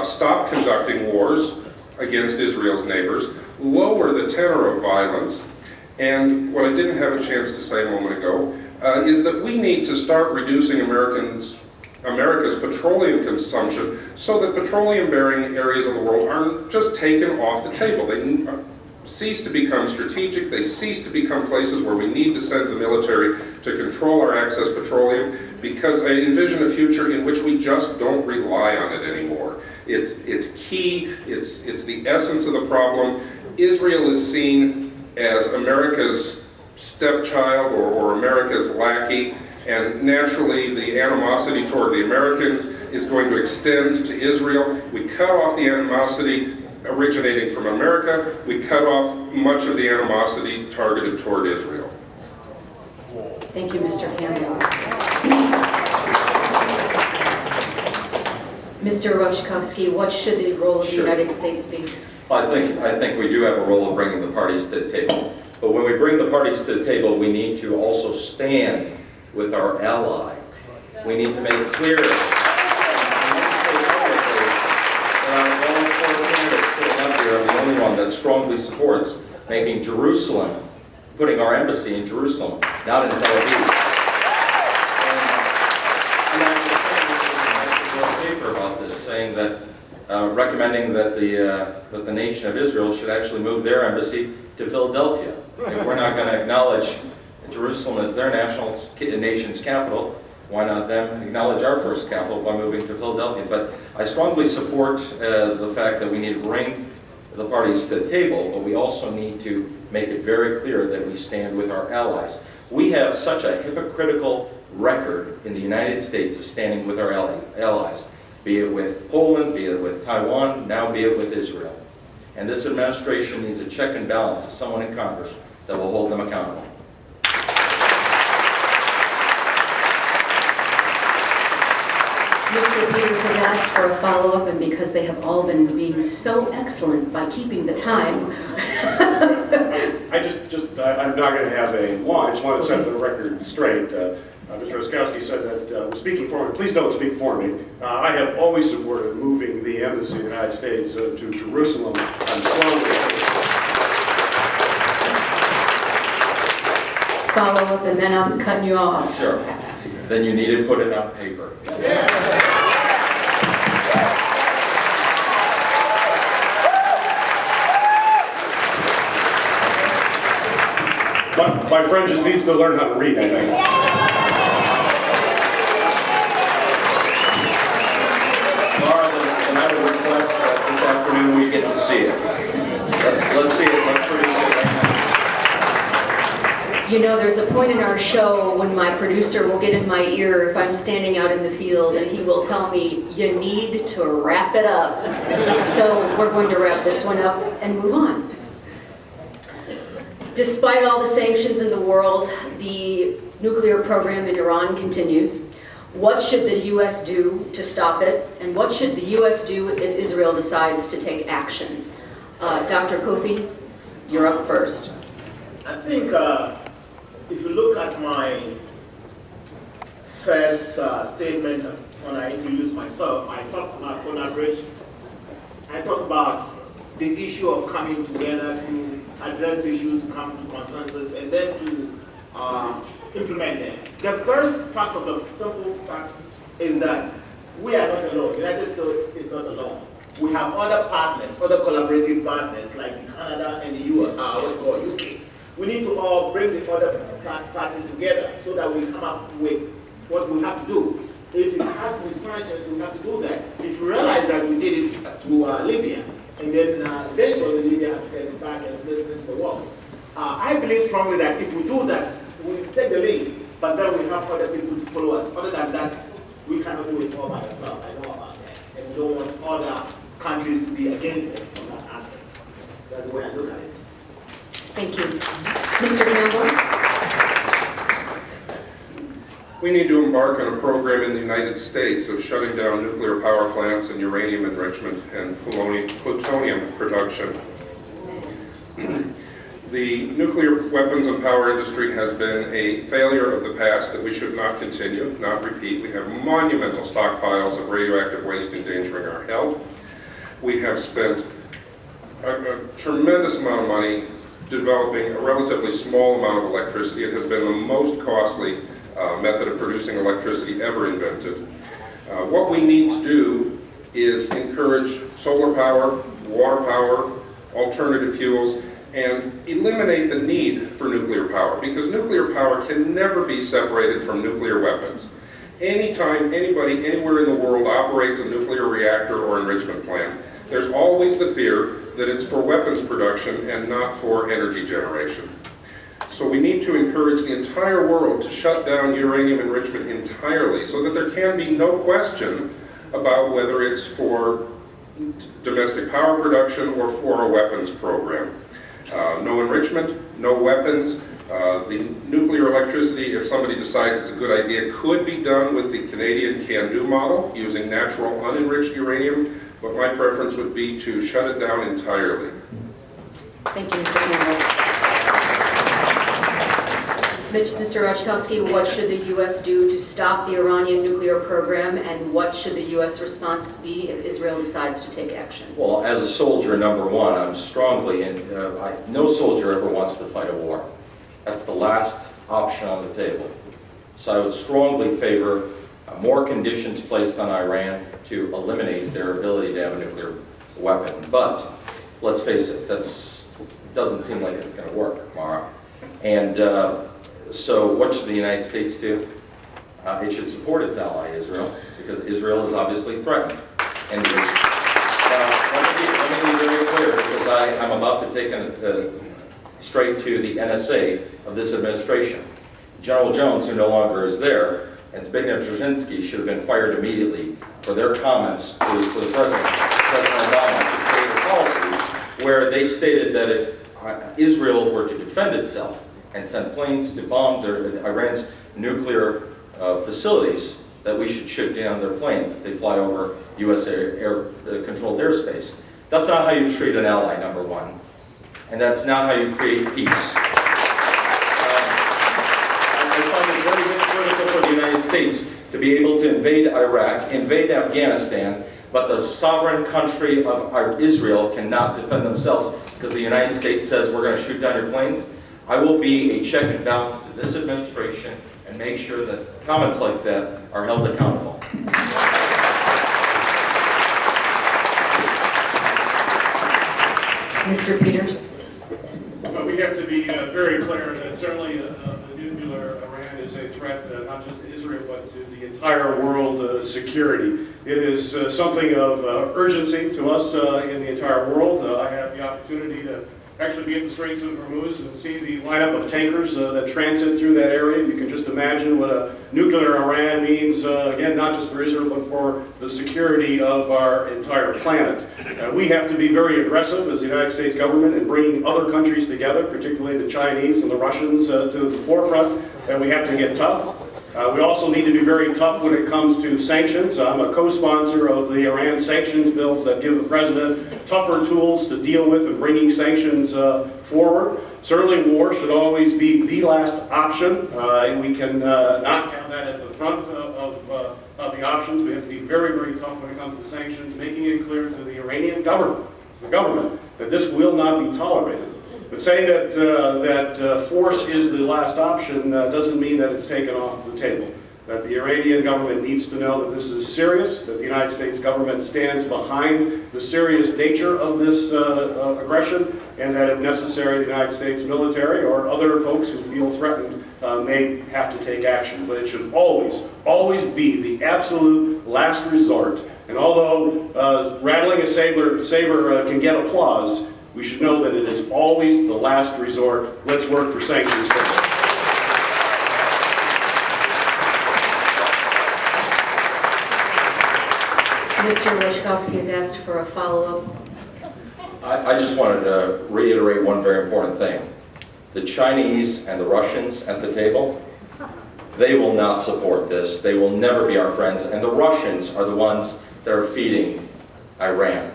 stop conducting wars against Israel's neighbors, lower the tenor of violence, and what I didn't have a chance to say a moment ago is that we need to start reducing America's petroleum consumption so that petroleum-bearing areas of the world aren't just taken off the table. They cease to become strategic, they cease to become places where we need to send the military to control our access to petroleum, because I envision a future in which we just don't rely on it anymore. It's key, it's the essence of the problem. Israel is seen as America's stepchild or America's lackey, and naturally the animosity toward the Americans is going to extend to Israel. We cut off the animosity originating from America, we cut off much of the animosity targeted toward Israel. Thank you, Mr. Campbell. Mr. Raczkowski, what should the role of the United States be? I think we do have a role of bringing the parties to the table. But when we bring the parties to the table, we need to also stand with our ally. We need to make it clear I'm the only one that strongly supports making Jerusalem, putting our embassy in Jerusalem, not in Tel Aviv. And I paper about this, saying that, recommending that the nation of Israel should actually move their embassy to Philadelphia. If we're not going to acknowledge Jerusalem as their nation's capital, why not them acknowledge our first capital by moving to Philadelphia? But I strongly support the fact that we need to bring the parties to the table, but we also need to make it very clear that we stand with our allies. We have such a hypocritical record in the United States of standing with our allies, be it with Poland, be it with Taiwan, now be it with Israel. And this administration needs a check and balance of someone in Congress that will hold them accountable. Mr. Peters has asked for a follow-up, and because they have all been being so excellent by keeping the time. I'm not going to have a long, I just want to set the record straight. Mr. Raczkowski said that we're speaking for him. Please don't speak for me. I have always supported moving the embassy of the United States to Jerusalem. I'm strongly. Follow-up, and then I'm cutting you off. Sure. Then you need to put it on paper. But my friend just needs to learn how to read, I think. Laura, then I would request that this afternoon we get to see it. Let's see it. Let's produce it right now. You know, there's a point in our show when my producer will get in my ear if I'm standing out in the field, and he will tell me, you need to wrap it up. So we're going to wrap this one up and move on. Despite all the sanctions in the world, the nuclear program in Iran continues. What should the U.S. do to stop it? And what should the U.S. do if Israel decides to take action? Dr. Kofi, you're up first. I think if you look at my first statement when I introduced myself, I talked about collaboration. I talked about the issue of coming together to address issues, come to consensus, and then to implement them. The first part of the simple fact is that we are not alone. The United States is not alone. We have other partners, other collaborative partners like Canada and the UK. We need to all bring the other parties together so that we come up with what we have to do. If it has to be sanctions, we have to do that. If you realize that we did it to Libya, and then eventually Libya has to take it back and listen to the world. I believe strongly that if we do that, we take the lead, but then we have other people to follow us. Other than that, we cannot do it all by ourselves. I know about that. And we don't want other countries to be against us from that aspect. That's the way I look at it. Thank you. Mr. Campbell? We need to embark on a program in the United States of shutting down nuclear power plants and uranium enrichment and plutonium production. The nuclear weapons and power industry has been a failure of the past that we should not continue, not repeat. We have monumental stockpiles of radioactive waste endangering our health. We have spent a tremendous amount of money developing a relatively small amount of electricity. It has been the most costly method of producing electricity ever invented. What we need to do is encourage solar power, water power, alternative fuels, and eliminate the need for nuclear power, because nuclear power can never be separated from nuclear weapons. Anytime anybody anywhere in the world operates a nuclear reactor or enrichment plant, there's always the fear that it's for weapons production and not for energy generation. So we need to encourage the entire world to shut down uranium enrichment entirely so that there can be no question about whether it's for domestic power production or for a weapons program. No enrichment, no weapons. The nuclear electricity, if somebody decides it's a good idea, could be done with the Canadian can-do model using natural unenriched uranium, but my preference would be to shut it down entirely. Thank you, Mr. Campbell. Mr. Raczkowski, what should the U.S. do to stop the Iranian nuclear program, and what should the U.S. response be if Israel decides to take action? Well, as a soldier, number one, I'm strongly in, no soldier ever wants to fight a war. That's the last option on the table. So I would strongly favor more conditions placed on Iran to eliminate their ability to have a nuclear weapon. But let's face it, doesn't seem like it's going to work, Mara. And so what should the United States do? It should support its ally, Israel, because Israel is obviously threatened. And let me be very clear, because I'm about to take straight to the NSA of this administration. General Jones, who no longer is there, and Zbigniew Brzezinski should have been fired immediately for their comments to the President Obama, to create a policy where they stated that if Israel were to defend itself and send planes to bomb Iran's nuclear facilities, that we should shoot down their planes if they fly over U.S. controlled airspace. That's not how you treat an ally, number one. And that's not how you create peace. I find it very critical for the United States to be able to invade Iraq, invade Afghanistan, but the sovereign country of Israel cannot defend themselves because the United States says we're going to shoot down your planes. I will be a check and balance to this administration and make sure that comments like that are held accountable. Mr. Peters. But we have to be very clear that certainly the nuclear Iran is a threat not just to Israel but to the entire world security. It is something of urgency to us in the entire world. I have the opportunity to actually be in the Straits of Hormuz and see the lineup of tankers that transit through that area. You can just imagine what a nuclear Iran means, again, not just for Israel, but for the security of our entire planet. We have to be very aggressive as the United States government in bringing other countries together, particularly the Chinese and the Russians, to the forefront, and we have to get tough. We also need to be very tough when it comes to sanctions. I'm a co-sponsor of the Iran sanctions bills that give the president tougher tools to deal with and bringing sanctions forward. Certainly war should always be the last option. We can not have that at the front of the options. We have to be very, very tough when it comes to sanctions, making it clear to the Iranian government, that this will not be tolerated. But saying that force is the last option doesn't mean that it's taken off the table. That the Iranian government needs to know that this is serious, that the United States government stands behind the serious nature of this aggression, and that if necessary, the United States military or other folks who feel threatened may have to take action. But it should always, always be the absolute last resort. And although rattling a saber can get applause, we should know that it is always the last resort. Let's work for sanctions first. Mr. Raczkowski has asked for a follow-up. I just wanted to reiterate one very important thing. The Chinese and the Russians at the table, they will not support this. They will never be our friends. And the Russians are the ones that are feeding Iran.